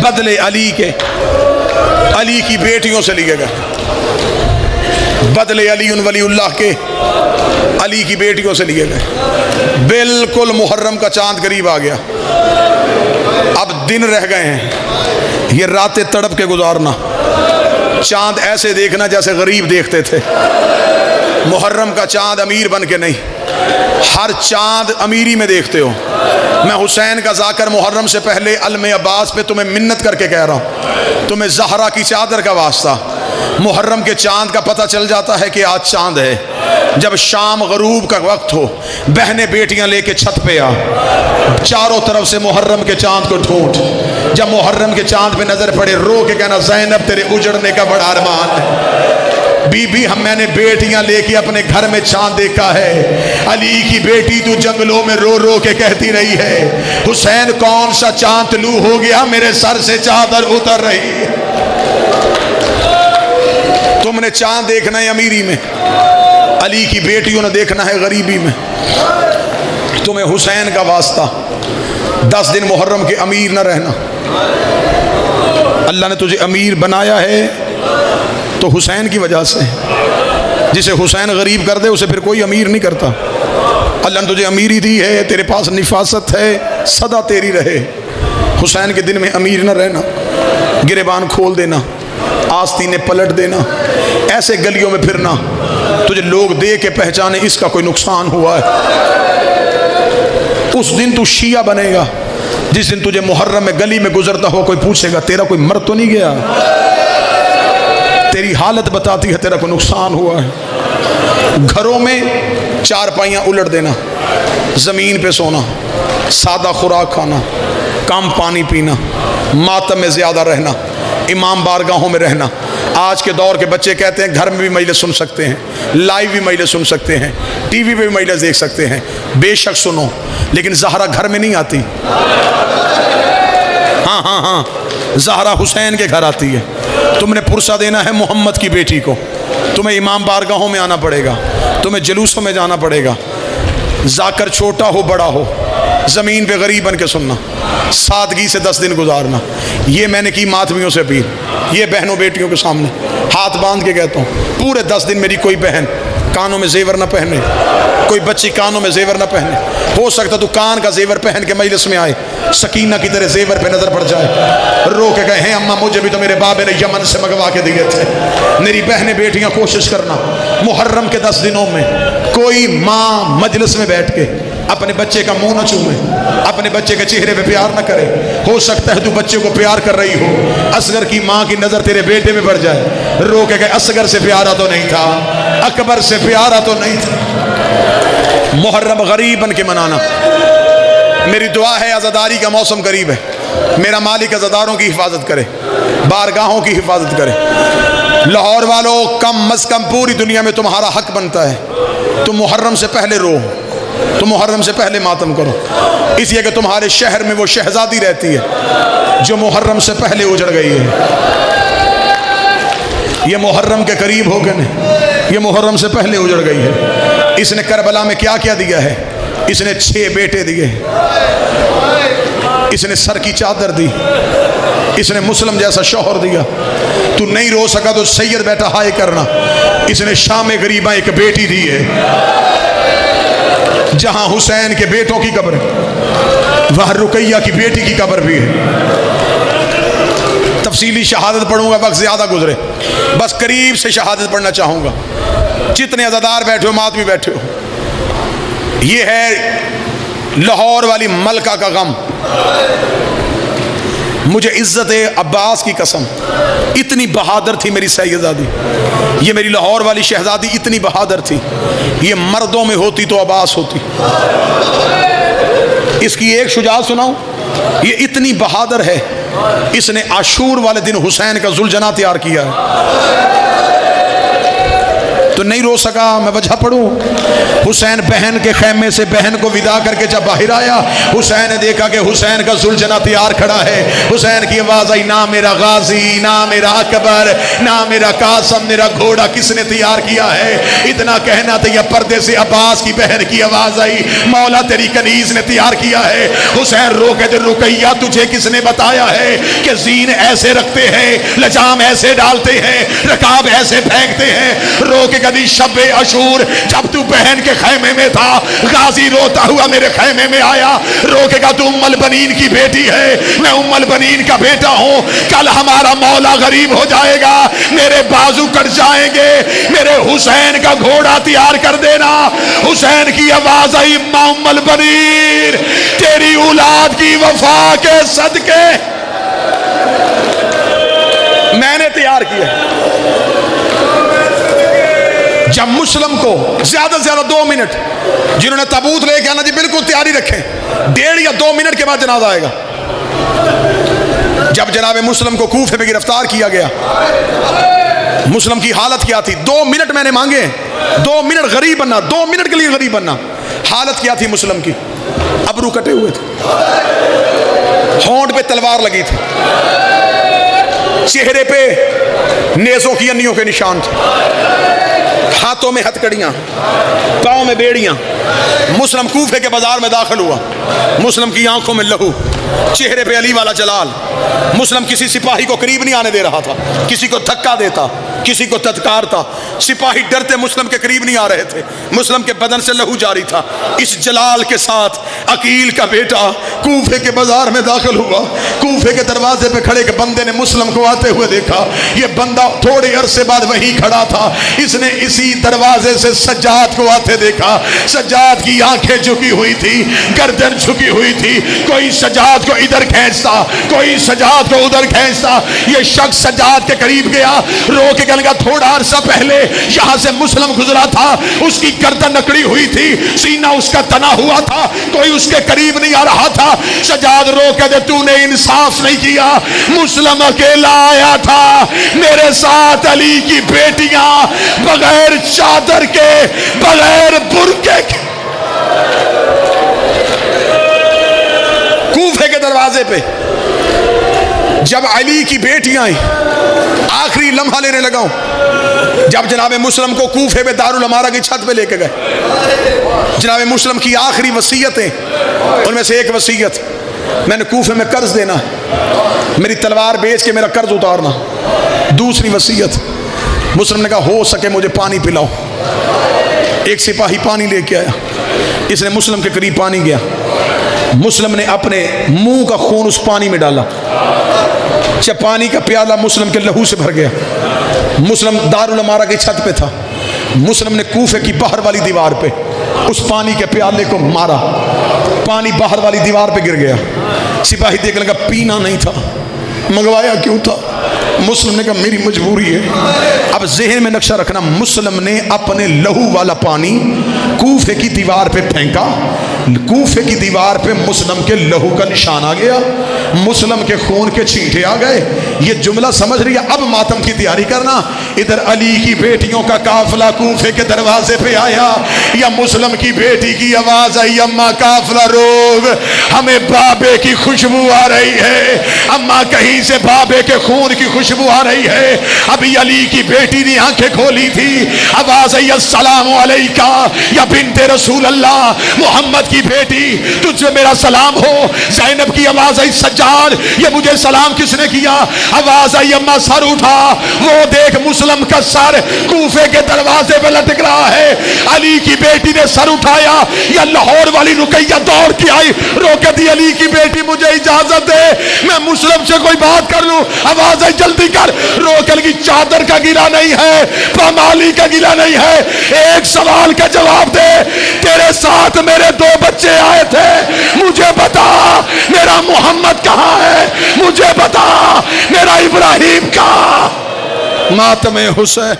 बदले अली के, अली की बेटियों से लिए गए। बदले अली वलीउल्लाह के अली की बेटियों से लिए गए। बिल्कुल मुहर्रम का चांद करीब आ गया, अब दिन रह गए हैं, ये रातें तड़प के गुजारना। चांद ऐसे देखना जैसे गरीब देखते थे। मुहर्रम का चांद अमीर बन के नहीं, हर चांद अमीरी में देखते हो। मैं हुसैन का जाकर मुहर्रम से पहले अलमे अब्बास पे तुम्हें मिन्नत करके कह रहा हूँ, तुम्हें ज़हरा की चादर का वास्ता। मुहर्रम के चांद का पता चल जाता है कि आज चांद है। जब शाम गरूब का वक्त हो, बहनें बेटियां लेके छत पे आ, चारों तरफ से मुहर्रम के चांद को ढूंढ। जब मुहर्रम के चांद पे नजर पड़े, रो के कहना, ज़ैनब तेरे उजड़ने का बड़ा अरमान है। बीबी, हम मैंने बेटियां लेके अपने घर में चांद देखा है। अली की बेटी तू जंगलों में रो रो के कहती रही है, हुसैन कौन सा चांद तलू हो गया, मेरे सर से चादर उतर रही है। तुमने चांद देखना है अमीरी में, अली की बेटियों ने देखना है गरीबी में। तुम्हें हुसैन का वास्ता, 10 दिन मुहर्रम के अमीर न रहना। अल्लाह ने तुझे अमीर बनाया है तो हुसैन की वजह से। जिसे हुसैन गरीब कर दे उसे फिर कोई अमीर नहीं करता। अल्लाह ने तुझे अमीरी दी है, तेरे पास निफासत है, सदा तेरी रहे। हुसैन के दिन में अमीर न रहना, गिरेबान खोल देना, आस्तीनें पलट देना, ऐसे गलियों में फिरना तुझे लोग दे के पहचाने इसका कोई नुकसान हुआ है। उस दिन तू शिया बनेगा जिस दिन तुझे मुहर्रम में गली में गुजरता हो कोई पूछेगा तेरा कोई मर तो नहीं गया। तेरी हालत बताती है तेरा कोई नुकसान हुआ है। घरों में चारपाइयाँ उलट देना, ज़मीन पे सोना, सादा खुराक खाना, कम पानी पीना, मातम में ज़्यादा रहना, इमाम बारगाहों में रहना। आज के दौर के बच्चे कहते हैं घर में भी मजलिस सुन सकते हैं, लाइव भी मजलिस सुन सकते हैं, टीवी पे भी मजलिस देख सकते हैं। बेशक सुनो, लेकिन ज़हरा घर में नहीं आती। हाँ हाँ हाँ, ज़हरा हुसैन के घर आती है। तुमने पुरसा देना है मोहम्मद की बेटी को, तुम्हें इमाम बारगाहों में आना पड़ेगा, तुम्हें जुलूसों में जाना पड़ेगा। जाकर छोटा हो बड़ा हो, ज़मीन पे गरीब बन के सुनना, सादगी से 10 दिन गुजारना। ये मैंने की मातमियों से अपील, ये बहनों बेटियों के सामने हाथ बांध के कहता हूँ, पूरे 10 दिन मेरी कोई बहन कानों में जेवर ना पहने, कोई बच्ची कानों में जेवर ना पहने। हो सकता तो कान का जेवर पहन के मजलिस में आए, सकीना की तरह जेवर पे नजर पड़ जाए, रो के कहे अम्मा मुझे भी तो मेरे बाबे ने यमन से मंगवा के दिए थे। मेरी बहनें बेटियां कोशिश करना, मुहर्रम के 10 दिनों में कोई माँ मजलिस में बैठ के अपने बच्चे का मुंह न चूमे, अपने बच्चे के चेहरे पे प्यार न करे। हो सकता है तू बच्चे को प्यार कर रही हो, असगर की माँ की नजर तेरे बेटे में पड़ जाए, रो के कहे असगर से प्यारा तो नहीं था, अकबर से प्यारा तो नहीं था। मुहर्रम गरीब बन के मनाना। मेरी दुआ है अज़ादारी का मौसम करीब है, मेरा मालिक अज़ादारों की हिफाजत करे, बारगाहों की हिफाजत करे। लाहौर वालों, कम अज़ कम पूरी दुनिया में तुम्हारा हक बनता है तुम मुहर्रम से पहले रो, तुम मुहर्रम से पहले मातम करो, इसलिए कि तुम्हारे शहर में वो शहजादी रहती है जो मुहर्रम से पहले उजड़ गई है। ये मुहर्रम के करीब हो गए न, ये मुहर्रम से पहले उजड़ गई है। इसने करबला में क्या क्या दिया है? इसने 6 बेटे दिए, इसने सर की चादर दी, इसने मुस्लिम जैसा शौहर दिया। तू नहीं रो सका तो सैयद बेटा हाय करना, इसने शाम गरीबा एक बेटी दी है जहां हुसैन के बेटों की कब्र है, वहां रुकैया की बेटी की कब्र भी है। तफसीली शहादत पढ़ूंगा, वक्त ज्यादा गुजरे, बस करीब से शहादत पढ़ना चाहूंगा। जितने अज़ादार बैठे हो, मातमी बैठे हो, ये है लाहौर वाली मलका का गम। मुझे इज्जत अब्बास की कसम, इतनी बहादुर थी मेरी सैयदादी, ये मेरी लाहौर वाली शहजादी इतनी बहादुर थी, ये मर्दों में होती तो अब्बास होती। इसकी एक शुजाअत सुनाऊं, ये इतनी बहादुर है, इसने आशूर वाले दिन हुसैन का जुलजना तैयार किया है। तो नहीं रो सका। मैं वजह पढ़ूं? हुसैन बहन के खैमे से बहन को विदा करके जब बाहर आया, हुसैन ने देखा कि हुसैन का जुलझना तैयार खड़ा है। हुसैन की आवाज आई, ना मेरा गाजी, ना मेरा अकबर, ना मेरा कासम, मेरा घोड़ा किसने तैयार किया है? इतना कहना था, यह पर्दे से अब्बास की बहन की आवाज आई, मौला तेरी कनीज ने तैयार किया है। हुसैन रो के दे, रुकैया तुझे किसने बताया है कि जीन ऐसे रखते हैं, लजाम ऐसे डालते हैं, रकाब ऐसे फेंकते हैं? रो के कदी शब्बे अशूर जब तू बहन के खैमे में था, गाजी रोता हुआ मेरे खैमे में आया, रोकेगा तू उम्मुल बनीन की बेटी है, मैं उम्मुल बनीन का बेटा हूं। कल हमारा मौला गरीब हो जाएगा, मेरे बाजू कट जाएंगे, मेरे हुसैन का घोड़ा तैयार कर देना। हुसैन की आवाज आई, उम्मुल बनीन तेरी औलाद की वफा के सदके मैंने तैयार किया। जब मुस्लिम को ज्यादा से ज्यादा 2 मिनट, जिन्होंने ताबूत लेके आना जी बिल्कुल तैयारी रखें, 1.5 या 2 मिनट के बाद जनाजा आएगा। जब जनाब मुस्लिम को कूफे में गिरफ्तार किया गया, मुस्लिम की हालत क्या थी? 2 मिनट मैंने मांगे, 2 मिनट गरीब बनना, 2 मिनट के लिए गरीब बनना। हालत क्या थी मुस्लिम की? अबरू कटे हुए थे, होंठ पे तलवार लगी थी, चेहरे पे नेज़ों की अन्नियों के निशान थे, हाथों में हथकड़ियां, पांव में बेड़ियां। मुस्लिम कूफे के बाजार में दाखिल हुआ, मुस्लिम की आंखों में लहू, चेहरे पे अली वाला जलाल। मुस्लिम किसी सिपाही को करीब नहीं आने दे रहा था, किसी को धक्का देता, किसी को तत्कारता। सिपाही डरते मुस्लिम के करीब नहीं आ रहे थे, मुस्लिम के बदन से लहू जारी था। इस जलाल के साथ अकील का बेटा कूफे के बाजार में दाखिल हुआ। कूफे के दरवाजे पे खड़े के बंदे ने मुस्लिम को आते हुए देखा। ये बंदा थोड़े अरसे बाद वहीं खड़ा था, इसने इसी दरवाजे से सज्जाद को आते देखा। सज्जाद की आंखें झुकी हुई थी, गर्दन झुकी हुई थी। कोई सज्जाद को इधर खींचता, कोई सज्जाद को उधर खींचता। ये शख्स सज्जाद के करीब गया, रो के कहने लगा, थोड़ा अरसा पहले यहां से मुस्लिम गुजरा था, उसकी गर्दन नकड़ी हुई थी, सीना उसका तना हुआ था, कोई उसके करीब नहीं आ रहा था। सज्जाद रो के दे, तूने इंसाफ नहीं किया, मुस्लिम अकेला आया था, मेरे साथ अली की बेटियां बगैर चादर के, बगैर बुर्के के। कूफे के दरवाजे पे जब अली की बेटियां आई, आखिरी लम्हा लेने लगा हूं, जब जनाब मुस्लिम को कूफे में दारुल अमारा की छत पे लेके गए, जनाब मुस्लिम की आखिरी वसीयतें, उनमें से एक वसीयत, मैंने कूफे में कर्ज देना है, मेरी तलवार बेच के मेरा कर्ज उतारना। दूसरी वसीयत, मुस्लिम ने कहा, हो सके मुझे पानी पिलाओ। एक सिपाही पानी लेके आया, इसने मुस्लिम के करीब पानी गया, मुस्लिम ने अपने मुंह का खून उस पानी में डाला, जब पानी का प्याला मुस्लिम के लहू से भर गया। मुस्लिम दारुल अमारा की छत पे था, मुस्लिम ने कूफे की बाहर वाली दीवार पे उस पानी के प्याले को मारा, पानी बाहर वाली दीवार पे गिर गया। सिपाही देखने लगा, पीना नहीं था, मंगवाया क्यों था? मुस्लिम ने कहा, मेरी मजबूरी है। अब ज़हन में नक्शा रखना, मुस्लिम ने अपने लहू वाला पानी कूफे की दीवार पे फेंका, कूफे की दीवार पे मुस्लिम के लहू का निशान आ गया, मुस्लिम के खून के छींटे आ गए। ये जुमला समझ रही है? अब मातम की तैयारी करना। इधर अली की बेटियों का काफिला कूफे के दरवाजे पे आया, या मुस्लिम की बेटी की आवाज आई, अम्मा काफिला रोक, हमें बाबे की खुशबू आ रही है, अम्मा कहीं से बाबे के खून की खुशबू आ रही है। अभी अली की बेटी ने आंखें खोली थी, आवाज आई, अस्सलाम अलैका या बिन्ते रसूल अल्लाह, मोहम्मद की बेटी तुझे मेरा सलाम हो। ज़ैनब की आवाज आई, सज्जाद ये मुझे सलाम किसने किया? आवाज आई, अम्मा सर उठा, वो देख मुस्लिम का सर कूफे के दरवाजे पे लटक रहा है। अली की बेटी ने सर उठाया, या लाहौर वाली रुकैया दौड़ के आई, रोके दी, अली की बेटी मुझे इजाजत दे, मैं मुस्लिम से कोई बात कर लूं। आवाज आई, जल्दी कर। रोकल की चादर का गिला नहीं है, पामाली का गिला नहीं है, एक सवाल का जवाब दे, तेरे साथ मेरे 2 बच्चे आए थे, मुझे बता मेरा मोहम्मद कहां है, मुझे बता मेरा इब्राहिम का। मातम हुसैन।